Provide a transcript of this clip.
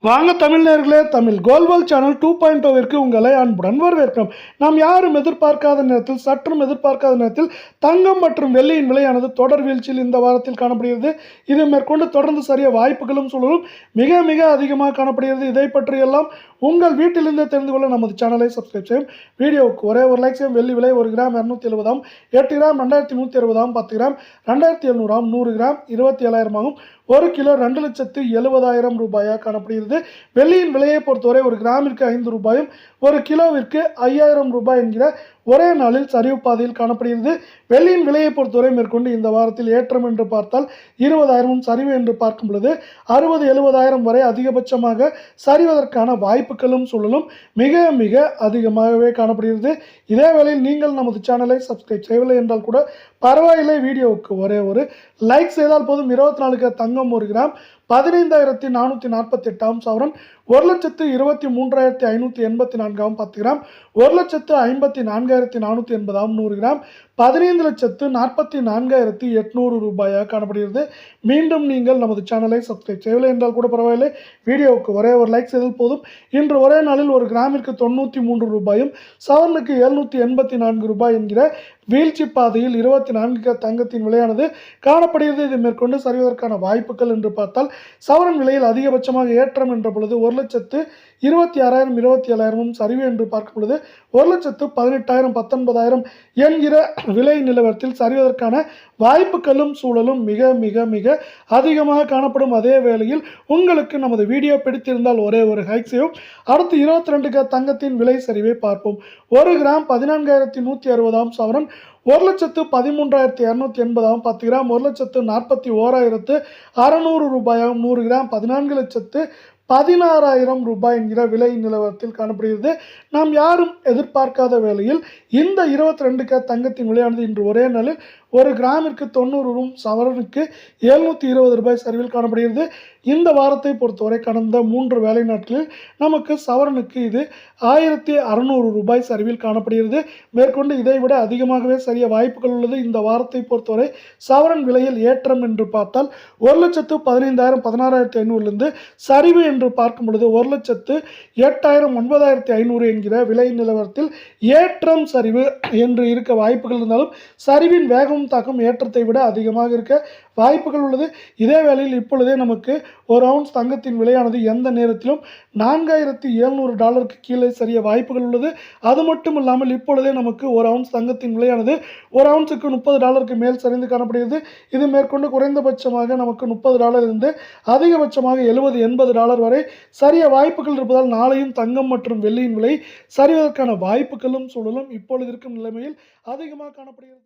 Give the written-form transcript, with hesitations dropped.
வாங்க தமிழ்நேயர்களே, தமிழ் கோல்வால் சேனல் 2.0விற்கு உங்களை அன்புடன் வரவேற்கிறோம். நாம் யாரும் எதிர்பார்க்காத நேரத்தில், சற்றும் எதிர்பார்க்காத நேரத்தில் தங்கம் மற்றும் வெள்ளியின் விலையானது தொடர் வீழ்ச்சியில் இந்த வாரத்தில் காணப்படுகிறது. இது மேற்கொண்டு தொடர்ந்து சரிய வாய்ப்புகளும் சூழலும் மிக மிக அதிகமாக காணப்படுகிறது. இதை பற்றியெல்லாம் உங்கள் வீட்டிலிருந்து தெரிந்து கொள்ள நமது சேனலை சப்ஸ்கிரைப் செய்யும். வீடியோவுக்கு ஒரே ஒரு லைக் செய்யும். வெள்ளி விலை 1 கிராம் 270, 8 கிராம் 2160, 10 கிராம் 2700, 100 கிராம் 27,000 ஆகும். 1 கிலோ 2,70,000 ரூபாயாக காணப்படுகிறது. வெள்ளியின் விலையை பொறுத்தவரை 1 கிராமிற்கு 5 ரூபாயும் 1 கிலோவிற்கு 5,000 ரூபாய் என்கிற ஒரே நாளில் சரிவு பாதையில் காணப்படுகிறது. வெள்ளியின் விலையை பொறுத்தவரை மேற்கொண்டு இந்த வாரத்தில் ஏற்றம் என்று பார்த்தால் 20,000, சரிவு என்று பார்க்கும் பொழுது 60,000-70,000 வரை அதிகபட்சமாக சரிவதற்கான வாய்ப்புகளும் சூழலும் மிக மிக அதிகமாகவே காணப்படுகிறது. இதே வேளையில் நீங்கள் நமது சேனலை சப்ஸ்கிரைப் செய்யவில்லை என்றால் கூட பரவாயில்லை, வீடியோவுக்கு ஒரே ஒரு லைக் செய்தால் போதும். 24 தங்கம் 1 கிராம் 15,448 சவரன் 1,23,584 10 கிராம் 1,54,480 100 கிராம் 15,44,800 ரூபாயாக காணப்படுகிறது. மீண்டும் நீங்கள் நமது சேனலை சப்ஸ்கிரைப் செய்யவில்லை என்றால் கூட பரவாயில்லை, வீடியோவுக்கு ஒரே ஒரு லைக் செய்தால் போதும். இன்று ஒரே நாளில் 1 கிராமிற்கு 93 ரூபாயும் சவரனுக்கு 784 ரூபாய் என்கிற வீழ்ச்சி பாதையில் 24 தங்கத்தின் விலையானது காணப்படுகிறது. இது மேற்கொண்டு சரிவதற்கான வாய்ப்புகள் என்று பார்த்தால் சவரன் விலையில் அதிகபட்சமாக ஏற்றம் என்ற பொழுது 1,26,000 27,000 சரிவு என்று பார்க்கும் பொழுது 1,18,000 19,000 என்கிற விலை நிலவரத்தில் சரிவதற்கான வாய்ப்புகளும் சூழலும் மிக மிக மிக அதிகமாக காணப்படும். அதே வேளையில் உங்களுக்கு நமது வீடியோ பிடித்திருந்தால் ஒரே ஒரு லைக் செய்யும். அடுத்து 22 தங்கத்தின் விலை சரிவை பார்ப்போம். 1 கிராம் 14,160 சவரன் 1,13,280 10 கிராம் 1,41,600 ரூபாயாகும். 100 கிராம் 14,16,000 ரூபாய் என்கிற விலை நிலவரத்தில் காணப்படுகிறது. நாம் யாரும் எதிர்பார்க்காத வேளையில் இந்த 22 தங்கத்தின் விலையானது இன்று ஒரே நாளில் 1 கிராமிற்கு 90 சவரனுக்கு 720 ரூபாய் சரிவில் காணப்படுகிறது. இந்த வாரத்தை பொறுத்தவரை கடந்த 3 வேலை நாட்களில் நமக்கு சவரனுக்கு இது 1,600 ரூபாய் சரிவில் காணப்படுகிறது. மேற்கொண்டு இதைவிட அதிகமாகவே சரிய வாய்ப்புகள் உள்ளது. இந்த வாரத்தை பொறுத்தவரை சவரன் விலையில் ஏற்றம் என்று பார்த்தால் 1,15,000 16,500 சரிவு என்று பார்க்கும் பொழுது 1,08,000 9,500 என்கிற விலை நிலவரத்தில் ஏற்றம் சரிவு என்று இருக்க வாய்ப்புகள் இருந்தாலும் சரிவின் வேகம் தாக்கம் ஏற்றத்தை விட அதிகமாக இருக்க வாய்ப்புகள் உள்ளது. இதே வேளையில் இப்பொழுதே நமக்கு 1 அவுன்ஸ் தங்கத்தின் விலையானது எந்த நேரத்திலும் $4,700 கீழே சரிய வாய்ப்புகள் உள்ளது. அது மட்டும் இல்லாமல் இப்பொழுதே நமக்கு 1 அவுன்ஸ் தங்கத்தின் விலையானது 1 அவுன்ஸுக்கு $30 மேல் சரிந்து காணப்படுகிறது. இது மேற்கொண்டு குறைந்தபட்சமாக நமக்கு $30 இருந்து அதிகபட்சமாக $70-80 வரை சரிய வாய்ப்புகள் இருப்பதால் நாளையும் தங்கம் மற்றும் வெள்ளியின் விலை சரிவதற்கான வாய்ப்புகளும் சூழலும் இப்பொழுது இருக்கும் நிலைமையில் அதிகமாக காணப்படுகிறது.